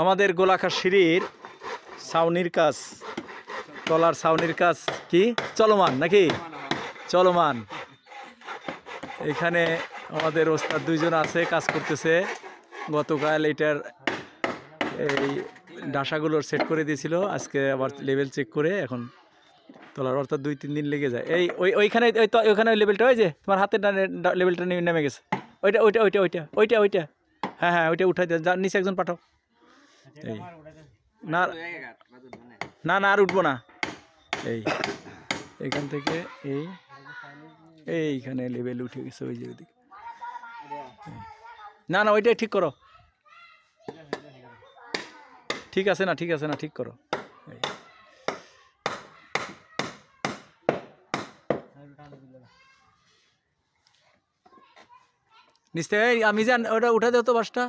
আমাদের গোলাকার সিঁড়ির ছাউনির কাজ, তলার ছাউনির কাজ কি চলমান নাকি চলমান। এখানে আমাদের ওস্তাদ দুইজন আছে, কাজ করতেছে। গতকাল এটার এই ডাসাগুলোর সেট করে দিয়েছিল, আজকে আবার লেভেল চেক করে এখন তোলার, অর্থাৎ 2-3 দিন লেগে যায়। ওইখানে ওইখানে লেভেলটা, ওই যে তোমার হাতের লেভেলটা নেমে গেছে, ওইটা ওইটা ওইটা ওইটা ওইটা ওইটা হ্যাঁ হ্যাঁ ওইটা উঠাই দেয়, নিচে একজন পাঠাও। এই না না না আর উঠবো না। এইখান থেকে এইখানে লেভেল উঠে গেছে, ওই যে ওইদিকে। না না ওইটাই ঠিক করো, ঠিক আছে না ঠিক আছে না, ঠিক করো। নিশ্চয়ই আমি জান ওটা উঠা দেও তো বাসটা।